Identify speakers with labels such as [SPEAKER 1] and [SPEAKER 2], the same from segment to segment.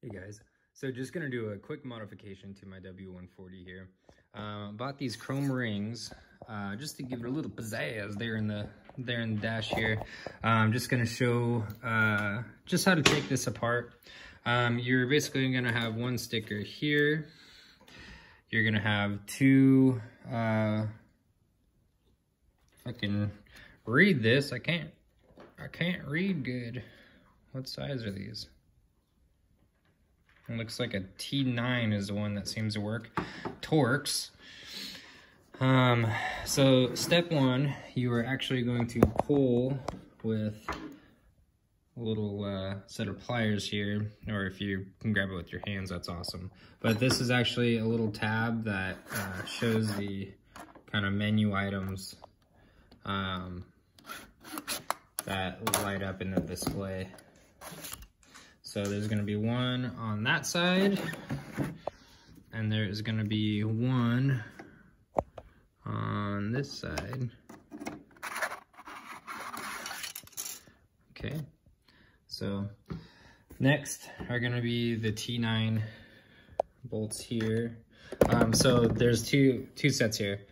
[SPEAKER 1] Hey guys, so just gonna do a quick modification to my W140 here. Bought these chrome rings just to give it a little pizzazz there in the dash here. I'm just gonna show just how to take this apart. You're basically gonna have one sticker here. You're gonna have two. If I can read this, I can't read good. What size are these? It looks like a T9 is the one that seems to work. Torx. So step one, you are actually going to pull with a little set of pliers here, or if you can grab it with your hands, that's awesome. But this is actually a little tab that shows the kind of menu items that light up in the display. So there's going to be one on that side, and there is going to be one on this side. Okay, so next are going to be the T9 bolts here. So there's two sets here.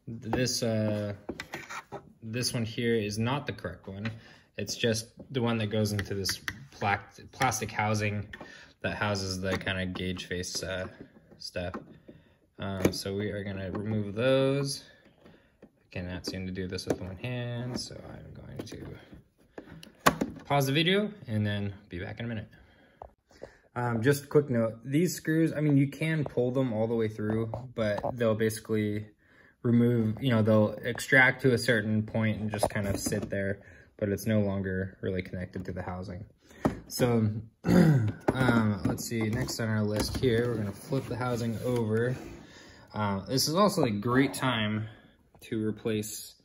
[SPEAKER 1] This one here is not the correct one. It's just the one that goes into this plastic housing that houses the kind of gauge face stuff. So we are going to remove those. I cannot seem to do this with one hand, so I'm going to pause the video and then be back in a minute. Just a quick note, these screws, I mean, you can pull them all the way through, but they'll basically remove, they'll extract to a certain point and just kind of sit there, but it's no longer really connected to the housing. So let's see, next on our list here, we're gonna flip the housing over. This is also a great time to replace,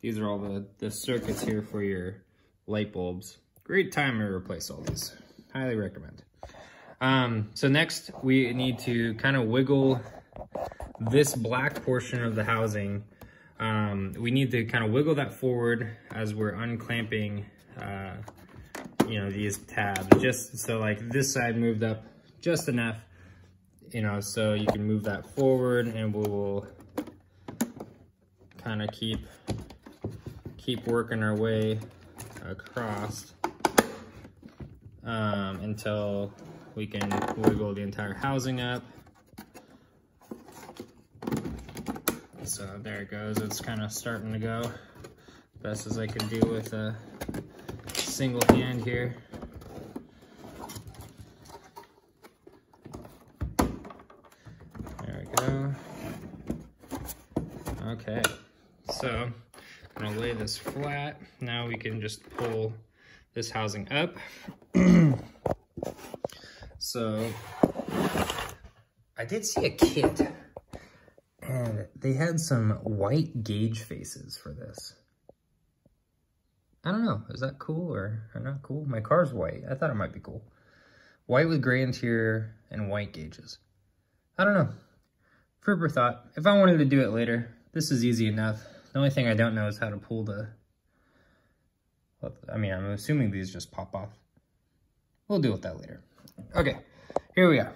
[SPEAKER 1] these are all the circuits here for your light bulbs. Great time to replace all these, highly recommend. So next we need to kind of wiggle this black portion of the housing. We need to kind of wiggle that forward as we're unclamping these tabs, just so like this side moved up just enough, so you can move that forward, and we will kind of keep working our way across until we can wiggle the entire housing up. So there it goes, it's kind of starting to go. Best as I could do with a single hand here. There we go. Okay, so I'm gonna lay this flat. Now we can just pull this housing up. So I did see a kit, and they had some white gauge faces for this. I don't know, is that cool or not cool? My car's white, I thought it might be cool. White with gray interior and white gauges. I don't know, food for thought. If I wanted to do it later, this is easy enough. The only thing I don't know is how to pull I'm assuming these just pop off. We'll deal with that later. Okay, here we are.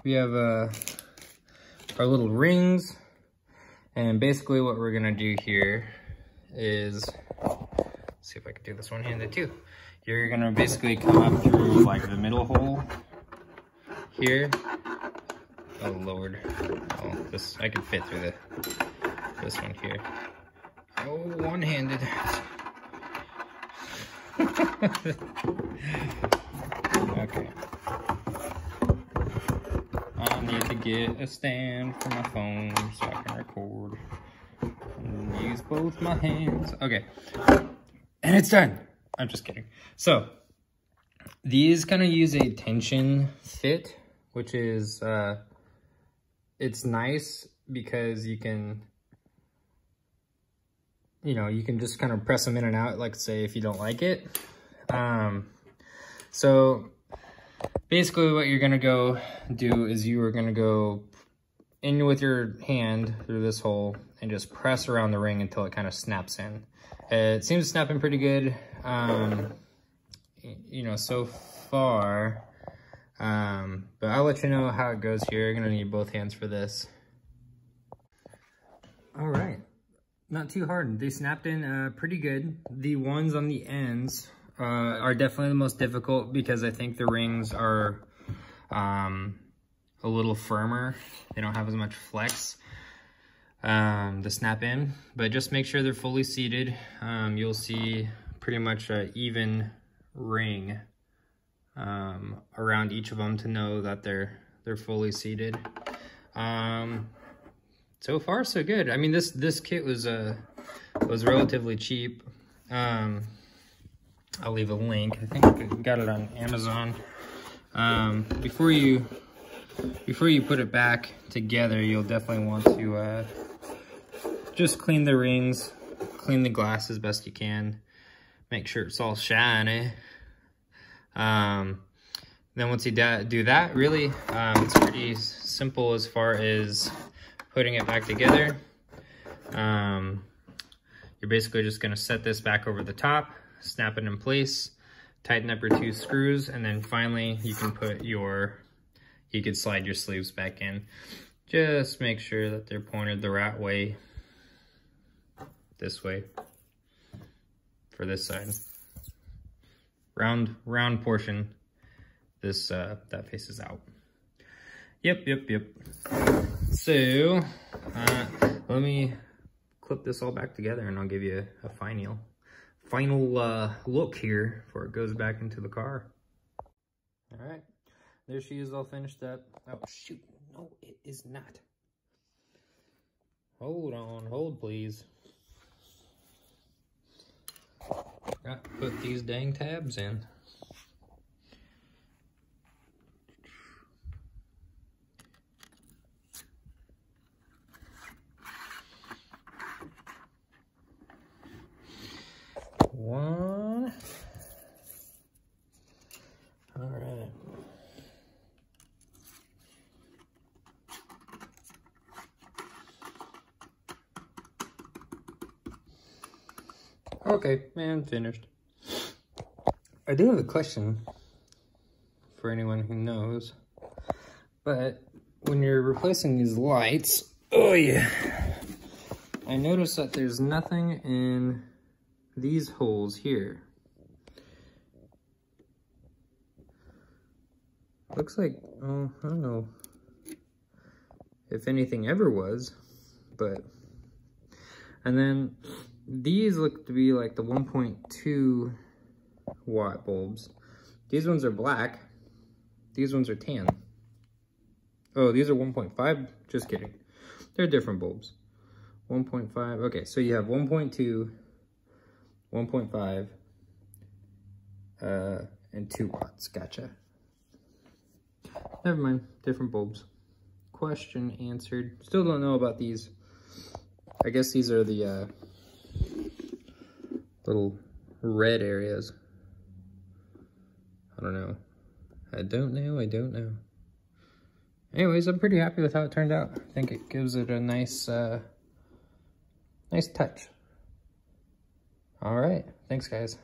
[SPEAKER 1] We have our little rings, and basically what we're gonna do here is, see if I can do this one-handed too. You're gonna basically come up through like the middle hole here. Oh Lord, oh, this, I can fit through this one here. Oh, one-handed. Okay. I need to get a stand for my phone so I can record and use both my hands. Okay, and it's done. I'm just kidding. So these kind of use a tension fit, which is it's nice because you can just kind of press them in and out, like say if you don't like it. So basically what you're gonna go do is you are gonna go in with your hand through this hole and just press around the ring until it kind of snaps in. It seems to snap in pretty good. you know, so far. But I'll let you know how it goes here. I'm gonna need both hands for this. All right, not too hard. They snapped in pretty good. The ones on the ends are definitely the most difficult because I think the rings are a little firmer. They don't have as much flex to snap in, but just make sure they're fully seated. You'll see pretty much an even ring around each of them to know that they're fully seated. So far so good. I mean, this kit was relatively cheap. I'll leave a link. I think I got it on Amazon. Before you put it back together, you'll definitely want to just clean the rings, clean the glass as best you can, make sure it's all shiny. Then once you do that, really, it's pretty simple as far as putting it back together. You're basically just gonna set this back over the top, snap it in place, tighten up your 2 screws, and then finally you can slide your sleeves back in. Just make sure that they're pointed the right way, this way, for this side. Round portion, this, that faces out. Yep. So, let me clip this all back together and I'll give you a final look here before it goes back into the car. All right, there she is all finished up. Oh shoot, no it is not. Hold please. Got to put these dang tabs in. One. All right. Okay, and finished. I do have a question for anyone who knows, but when you're replacing these lights, oh yeah, I noticed that there's nothing in these holes here. Looks like, oh, I don't know if anything ever was, but, and then these look to be like the 1.2 watt bulbs. These ones are black. These ones are tan. Oh, these are 1.5, just kidding. They're different bulbs. 1.5, okay, so you have 1.2, 1.5, and 2 watts, gotcha. Never mind, different bulbs. Question answered. Still don't know about these. I guess these are the little red areas. I don't know. I don't know. Anyways, I'm pretty happy with how it turned out. I think it gives it a nice, nice touch. All right, thanks guys.